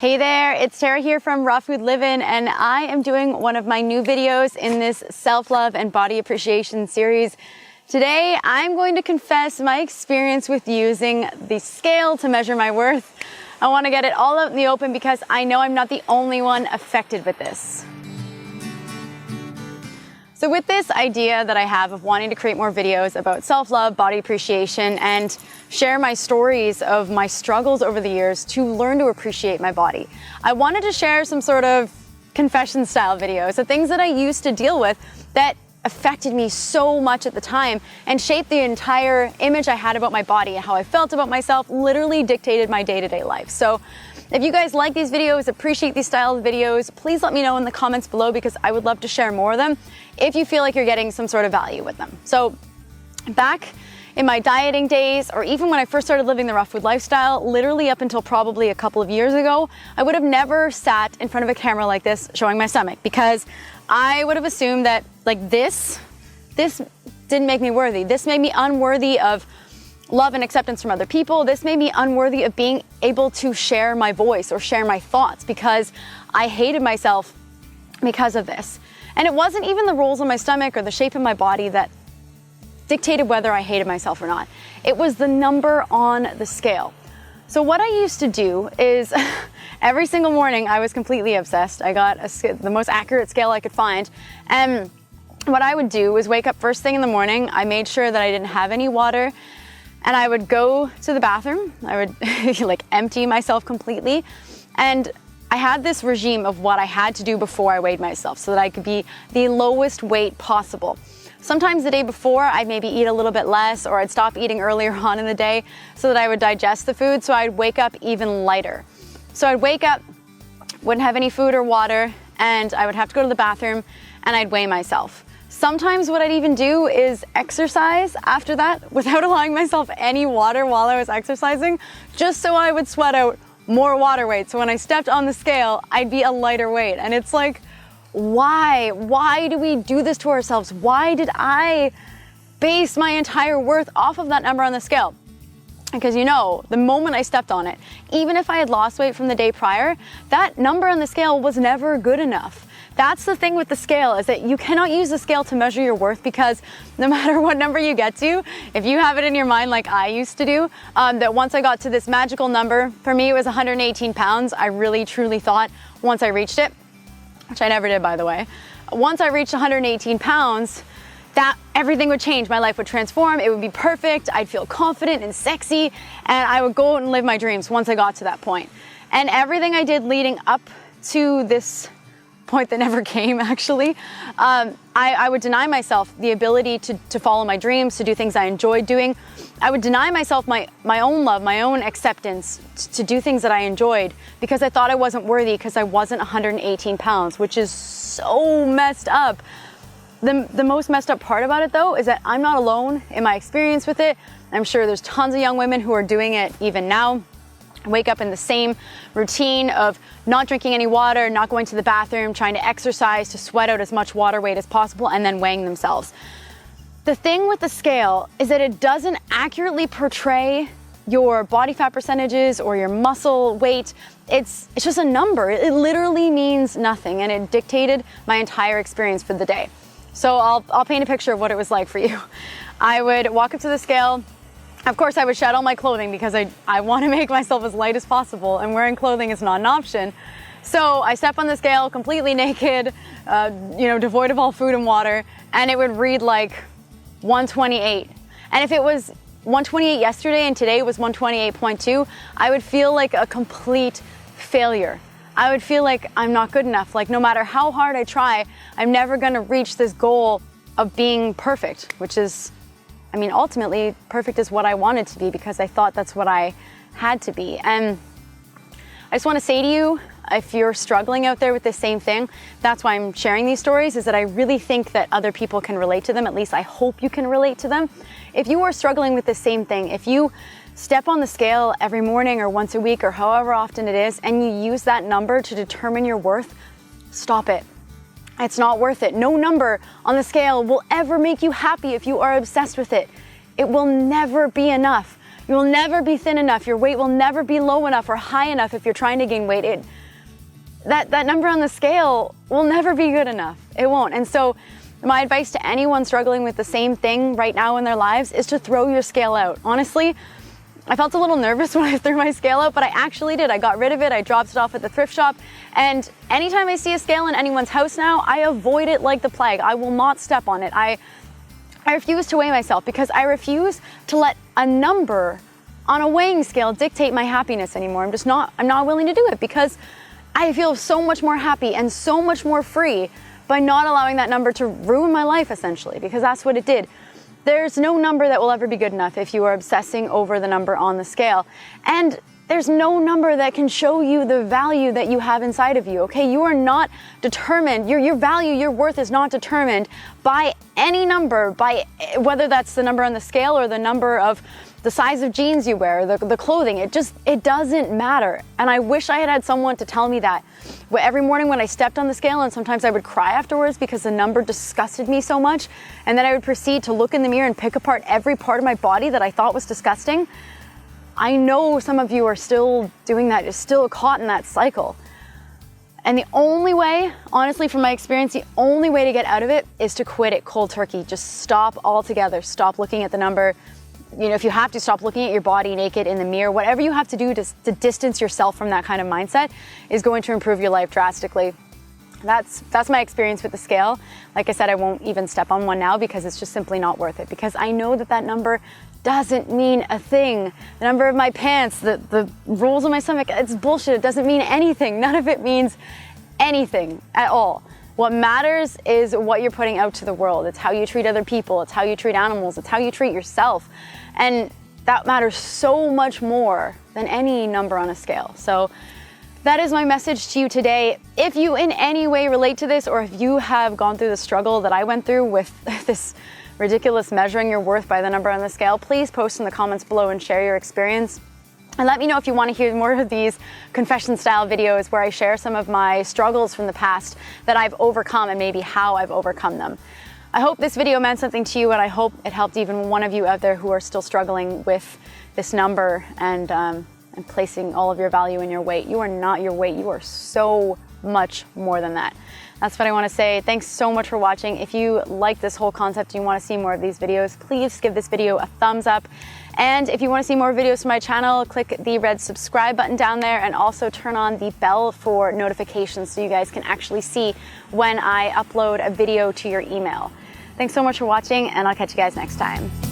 Hey there, it's Tara here from Raw Food Livin', and I am doing one of my new videos in this self-love and body appreciation series. Today, I'm going to confess my experience with using the scale to measure my worth. I want to get it all out in the open because I know I'm not the only one affected with this. So with this idea that I have of wanting to create more videos about self-love, body appreciation, and share my stories of my struggles over the years to learn to appreciate my body, I wanted to share some sort of confession style videos, the things that I used to deal with that affected me so much at the time and shaped the entire image I had about my body and how I felt about myself, literally dictated my day-to-day life. So if you guys like these videos, appreciate these style of videos, please let me know in the comments below because I would love to share more of them if you feel like you're getting some sort of value with them. So back in my dieting days, or even when I first started living the raw food lifestyle, literally up until probably a couple of years ago, I would have never sat in front of a camera like this showing my stomach because I would have assumed that like this didn't make me worthy. This made me unworthy of love and acceptance from other people. This made me unworthy of being able to share my voice or share my thoughts because I hated myself because of this. And it wasn't even the rolls on my stomach or the shape of my body that dictated whether I hated myself or not. It was the number on the scale. So what I used to do is every single morning I was completely obsessed. I got the most accurate scale I could find. And what I would do was wake up first thing in the morning. I made sure that I didn't have any water. And I would go to the bathroom. I would like empty myself completely. And I had this regime of what I had to do before I weighed myself so that I could be the lowest weight possible. Sometimes the day before, I'd maybe eat a little bit less, or I'd stop eating earlier on in the day so that I would digest the food, so I'd wake up even lighter. So I'd wake up, wouldn't have any food or water, and I would have to go to the bathroom and I'd weigh myself. Sometimes what I'd even do is exercise after that without allowing myself any water while I was exercising, just so I would sweat out more water weight. So when I stepped on the scale, I'd be a lighter weight. And it's like, why? Why do we do this to ourselves? Why did I base my entire worth off of that number on the scale? Because you know, the moment I stepped on it, even if I had lost weight from the day prior, that number on the scale was never good enough. That's the thing with the scale, is that you cannot use the scale to measure your worth because no matter what number you get to, if you have it in your mind like I used to do, that once I got to this magical number, for me it was 118 pounds, I really truly thought once I reached it, which I never did by the way, once I reached 118 pounds, that everything would change, my life would transform, it would be perfect, I'd feel confident and sexy, and I would go out and live my dreams once I got to that point. And everything I did leading up to this point that never came actually, I would deny myself the ability to follow my dreams, to do things I enjoyed doing. I would deny myself my own love, my own acceptance to do things that I enjoyed because I thought I wasn't worthy because I wasn't 118 pounds, which is so messed up. The most messed up part about it though is that I'm not alone in my experience with it. I'm sure there's tons of young women who are doing it even now. Wake up in the same routine of not drinking any water, not going to the bathroom, trying to exercise to sweat out as much water weight as possible, and then weighing themselves. The thing with the scale is that it doesn't accurately portray your body fat percentages or your muscle weight. It's just a number. It literally means nothing, and it dictated my entire experience for the day. So I'll paint a picture of what it was like for you. I would walk up to the scale. Of course, I would shed all my clothing because I want to make myself as light as possible, and wearing clothing is not an option. So I step on the scale completely naked, devoid of all food and water, and it would read like 128. And if it was 128 yesterday and today was 128.2, I would feel like a complete failure. I would feel like I'm not good enough. Like no matter how hard I try, I'm never going to reach this goal of being perfect, which is, ultimately, perfect is what I wanted to be because I thought that's what I had to be. And I just want to say to you, if you're struggling out there with the same thing, that's why I'm sharing these stories, is that I really think that other people can relate to them. At least I hope you can relate to them. If you are struggling with the same thing, if you step on the scale every morning or once a week or however often it is, and you use that number to determine your worth, stop it. It's not worth it. No number on the scale will ever make you happy if you are obsessed with it. It will never be enough. You will never be thin enough. Your weight will never be low enough or high enough if you're trying to gain weight. That number on the scale will never be good enough. It won't. And so my advice to anyone struggling with the same thing right now in their lives is to throw your scale out. Honestly, I felt a little nervous when I threw my scale out, but I actually did. I got rid of it. I dropped it off at the thrift shop. And anytime I see a scale in anyone's house now, I avoid it like the plague. I will not step on it. I refuse to weigh myself because I refuse to let a number on a weighing scale dictate my happiness anymore. I'm not willing to do it because I feel so much more happy and so much more free by not allowing that number to ruin my life, essentially, because that's what it did. There's no number that will ever be good enough if you are obsessing over the number on the scale. And there's no number that can show you the value that you have inside of you, okay? You are not determined, your value, your worth is not determined by any number, by whether that's the number on the scale or the number of the size of jeans you wear, the clothing. It doesn't matter. And I wish I had someone to tell me that. Every morning when I stepped on the scale, and sometimes I would cry afterwards because the number disgusted me so much, and then I would proceed to look in the mirror and pick apart every part of my body that I thought was disgusting. I know some of you are still doing that, you're still caught in that cycle. And the only way, honestly, from my experience, the only way to get out of it is to quit it cold turkey. Just stop altogether. Stop looking at the number. You know, if you have to, stop looking at your body naked in the mirror. Whatever you have to do to distance yourself from that kind of mindset is going to improve your life drastically. That's my experience with the scale. Like I said, I won't even step on one now because it's just simply not worth it, because I know that number doesn't mean a thing. The number of my pants, the rolls on my stomach, it's bullshit. It doesn't mean anything. None of it means anything at all. What matters is what you're putting out to the world. It's how you treat other people. It's how you treat animals. It's how you treat yourself. And that matters so much more than any number on a scale. So that is my message to you today. If you in any way relate to this, or if you have gone through the struggle that I went through with this ridiculous measuring your worth by the number on the scale, please post in the comments below and share your experience. And let me know if you want to hear more of these confession-style videos where I share some of my struggles from the past that I've overcome and maybe how I've overcome them. I hope this video meant something to you, and I hope it helped even one of you out there who are still struggling with this number and placing all of your value in your weight. You are not your weight. You are so much more than that. That's what I want to say. Thanks so much for watching. If you like this whole concept and you want to see more of these videos, please give this video a thumbs up. And if you want to see more videos from my channel, click the red subscribe button down there, and also turn on the bell for notifications so you guys can actually see when I upload a video to your email. Thanks so much for watching, and I'll catch you guys next time.